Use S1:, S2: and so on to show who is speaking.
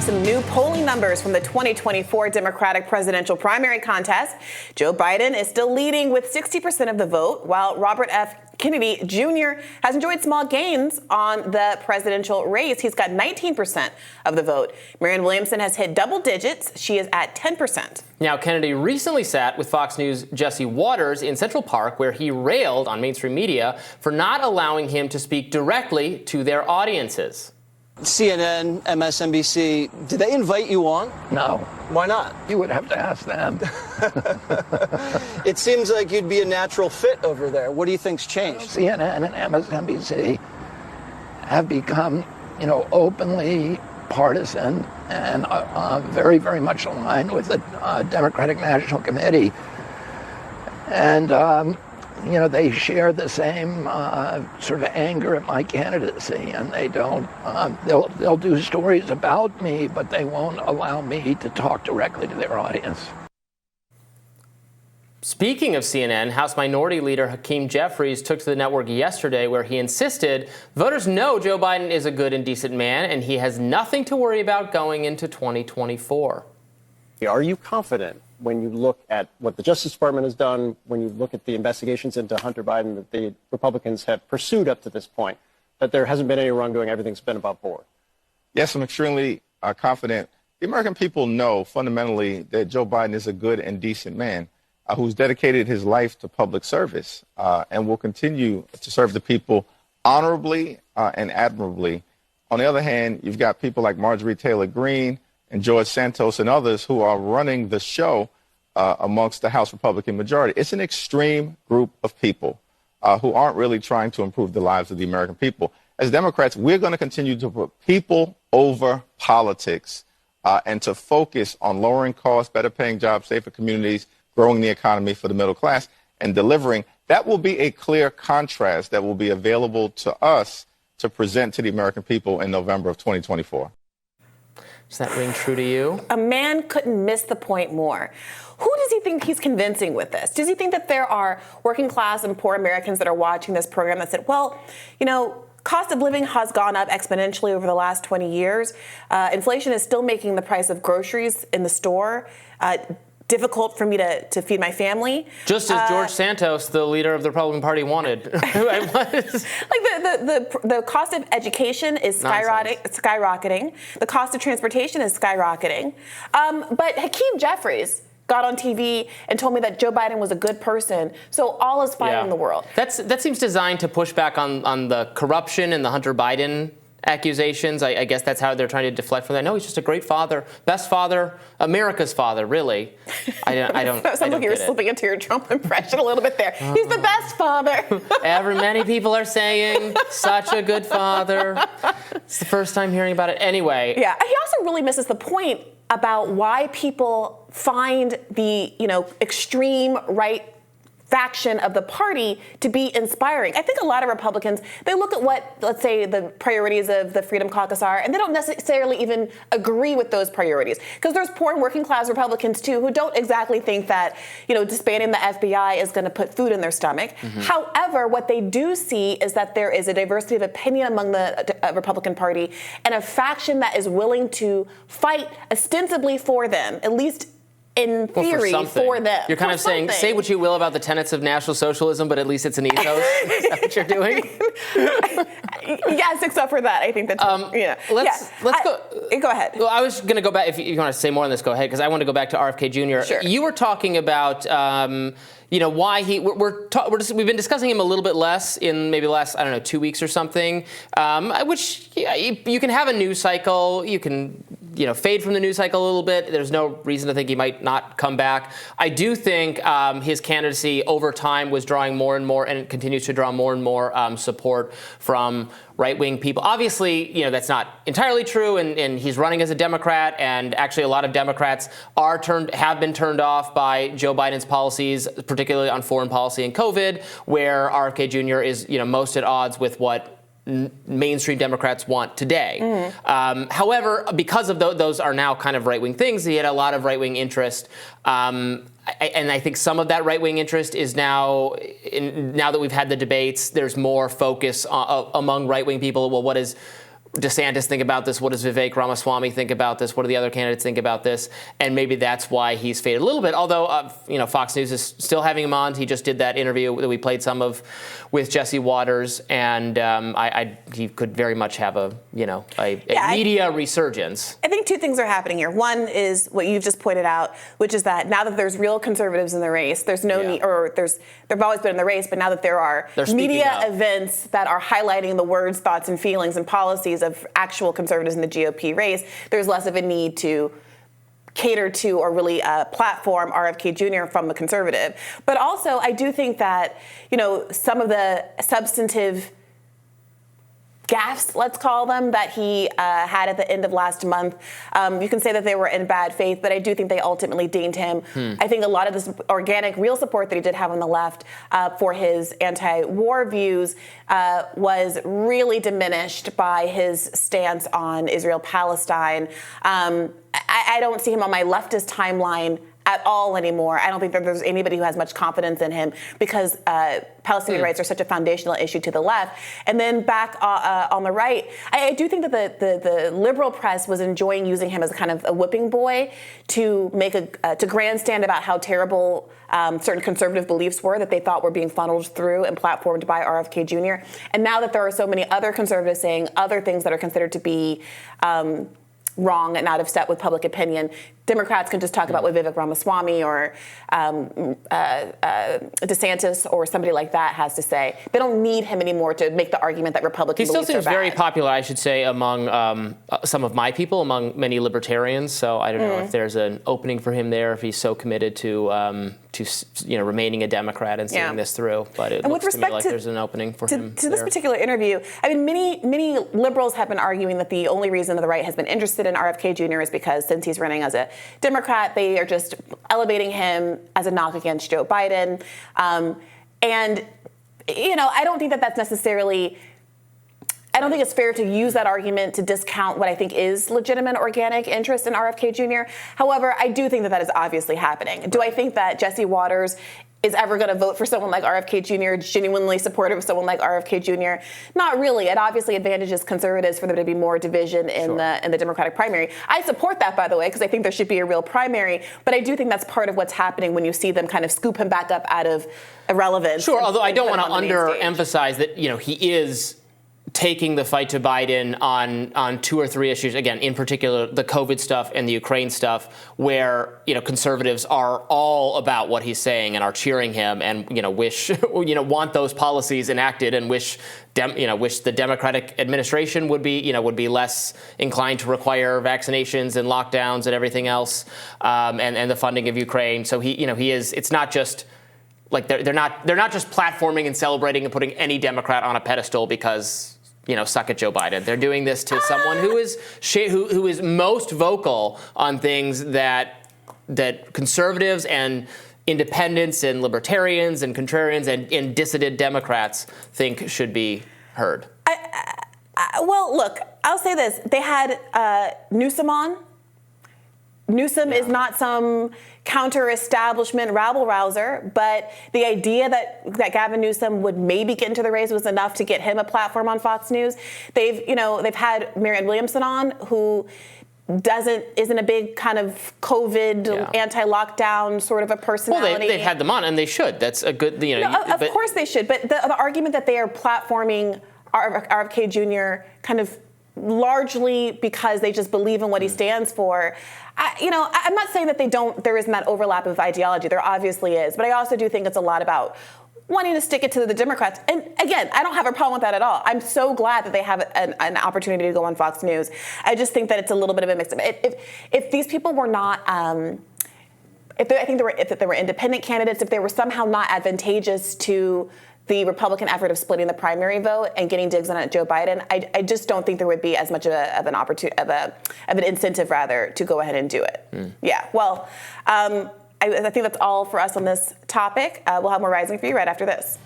S1: have some new polling numbers from the 2024 Democratic presidential primary contest. Joe Biden is still leading with 60% of the vote, while Robert F. Kennedy Jr. has enjoyed small gains on the presidential race. He's got 19% of the vote. Marianne Williamson has hit double digits. She is at 10%.
S2: Now, Kennedy recently sat with Fox News' Jesse Waters in Central Park, where he railed on mainstream media for not allowing him to speak directly to their audiences.
S3: CNN, MSNBC, did they invite you on?
S4: No.
S3: Why not?
S4: You would have to ask them.
S3: It seems like you'd be a natural fit over there. What do you think's changed?
S4: CNN and MSNBC have become, openly partisan and very, very much aligned with the Democratic National Committee. And, they share the same sort of anger at my candidacy, and they don't, they'll do stories about me, but they won't allow me to talk directly to their audience.
S2: Speaking of CNN, House Minority Leader Hakeem Jeffries took to the network yesterday where he insisted voters know Joe Biden is a good and decent man, and he has nothing to worry about going into 2024.
S5: Are you confident when you look at what the Justice Department has done, when you look at the investigations into Hunter Biden that the Republicans have pursued up to this point, that there hasn't been any wrongdoing, everything's been above board?
S6: Yes, I'm extremely confident. The American people know fundamentally that Joe Biden is a good and decent man who's dedicated his life to public service and will continue to serve the people honorably and admirably. On the other hand, you've got people like Marjorie Taylor Greene and George Santos and others who are running the show amongst the House Republican majority. It's an extreme group of people who aren't really trying to improve the lives of the American people. As Democrats, we're going to continue to put people over politics and to focus on lowering costs, better paying jobs, safer communities, growing the economy for the middle class, and delivering. That will be a clear contrast that will be available to us to present to the American people in November of 2024.
S2: Does that ring true to you?
S1: A man couldn't miss the point more. Who does he think he's convincing with this? Does he think that there are working class and poor Americans that are watching this program that said, well, cost of living has gone up exponentially over the last 20 years. Inflation is still making the price of groceries in the store difficult for me to feed my family.
S2: Just as George Santos, the leader of the Republican Party, wanted.
S1: Like the cost of education is skyrocketing. The cost of transportation is skyrocketing. But Hakeem Jeffries got on TV and told me that Joe Biden was a good person. So all is fine in the world.
S2: That seems designed to push back on the corruption and the Hunter Biden accusations. I guess that's how they're trying to deflect from that. No, he's just a great father, best father, America's father, really. I don't.
S1: Sounds like you were slipping into your Trump impression a little bit there. He's the best father.
S2: Many people are saying such a good father. It's the first time hearing about it. Anyway.
S1: Yeah, he also really misses the point about why people find the extreme right faction of the party to be inspiring. I think a lot of Republicans, they look at what, let's say, the priorities of the Freedom Caucus are, and they don't necessarily even agree with those priorities. Because there's poor and working class Republicans, too, who don't exactly think that, disbanding the FBI is going to put food in their stomach. Mm-hmm. However, what they do see is that there is a diversity of opinion among the Republican Party and a faction that is willing to fight ostensibly for them, at least in theory, for them.
S2: You're kind of saying, say what you will about the tenets of National Socialism, but at least it's an ethos. Is that what you're doing?
S1: Yes, except for that. I think that's,
S2: Let's go.
S1: Go ahead.
S2: Well, I was going to go back. If you want to say more on this, go ahead, because I want to go back to RFK Jr.
S1: Sure.
S2: You were talking about, why we've been discussing him a little bit less in maybe the last, 2 weeks or something, which you can have a news cycle. You can, fade from the news cycle a little bit. There's no reason to think he might not come back. I do think his candidacy over time was drawing more and more, and it continues to draw more and more support from right-wing people. Obviously, that's not entirely true, and he's running as a Democrat, and actually a lot of Democrats have been turned off by Joe Biden's policies, particularly on foreign policy and COVID, where RFK Jr. is, most at odds with what mainstream Democrats want today. Mm-hmm. However, because of those are now kind of right-wing things, he had a lot of right-wing interest. And I think some of that right-wing interest is now that we've had the debates, there's more focus among right-wing people. Well, what is DeSantis think about this? What does Vivek Ramaswamy think about this? What do the other candidates think about this? And maybe that's why he's faded a little bit. Although, Fox News is still having him on. He just did that interview that we played some of with Jesse Waters, and he could very much have a media resurgence.
S1: I think two things are happening here. One is what you've just pointed out, which is that now that there's real conservatives in the race, there's no need, or they've always been in the race, but now that there are media events that are highlighting the words, thoughts, and feelings and policies of actual conservatives in the GOP race, there's less of a need to cater to or really platform RFK Jr. from the conservative. But also, I do think that, some of the substantive gaffes, let's call them, that he had at the end of last month. You can say that they were in bad faith, but I do think they ultimately dinged him. I think a lot of this organic, real support that he did have on the left for his anti-war views was really diminished by his stance on Israel-Palestine. I don't see him on my leftist timeline at all anymore. I don't think that there's anybody who has much confidence in him because Palestinian rights are such a foundational issue to the left. And then back on the right, I do think that the liberal press was enjoying using him as a kind of a whipping boy to make to grandstand about how terrible certain conservative beliefs were that they thought were being funneled through and platformed by RFK Jr. And now that there are so many other conservatives saying other things that are considered to be wrong and not of step with public opinion, Democrats can just talk about what Vivek Ramaswamy or DeSantis or somebody like that has to say. They don't need him anymore to make the argument that Republicans
S2: He still seems
S1: are bad.
S2: very popular, I should say, among some of my people, among many libertarians. So I don't know if there's an opening for him there, if he's so committed to remaining a Democrat and seeing this through. But it looks to me like there's an opening for him
S1: to this particular interview, I mean, many liberals have been arguing that the only reason the right has been interested in RFK Jr. is because since he's running as a Democrat, they are just elevating him as a knock against Joe Biden. I don't think that that's necessarily, I don't think it's fair to use that argument to discount what I think is legitimate organic interest in RFK Jr. However, I do think that that is obviously happening. Do I think that Jesse Waters is ever going to vote for someone like RFK Jr., genuinely supportive of someone like RFK Jr.? Not really. It obviously advantages conservatives for there to be more division in the Democratic primary. I support that, by the way, because I think there should be a real primary. But I do think that's part of what's happening when you see them kind of scoop him back up out of irrelevance.
S2: Sure, although I don't want to underemphasize that, he is taking the fight to Biden on two or three issues, again, in particular, the COVID stuff and the Ukraine stuff, where, conservatives are all about what he's saying and are cheering him and, want those policies enacted and wish the Democratic administration would be less inclined to require vaccinations and lockdowns and everything else, and the funding of Ukraine. So he is, it's not just like they're not just platforming and celebrating and putting any Democrat on a pedestal because, suck at Joe Biden. They're doing this to someone who is most vocal on things that conservatives and independents and libertarians and contrarians and dissident Democrats think should be heard.
S1: Well, look, I'll say this. They had Newsom on. Newsom is not some counter-establishment rabble-rouser, but the idea that Gavin Newsom would maybe get into the race was enough to get him a platform on Fox News. They've had Marianne Williamson on, who isn't a big kind of COVID anti-lockdown sort of a personality.
S2: Well, they've had them on, and they should. That's a good,
S1: of course they should, but the argument that they are platforming RFK Jr. kind of largely because they just believe in what he stands for. I'm not saying that there isn't that overlap of ideology. There obviously is. But I also do think it's a lot about wanting to stick it to the Democrats. And again, I don't have a problem with that at all. I'm so glad that they have an opportunity to go on Fox News. I just think that it's a little bit of a mix. If these people were not, if there were independent candidates, if they were somehow not advantageous to the Republican effort of splitting the primary vote and getting digs on Joe Biden, I just don't think there would be as much of an opportunity, of an incentive rather, to go ahead and do it. Yeah. Well, I think that's all for us on this topic. We'll have more Rising for you right after this.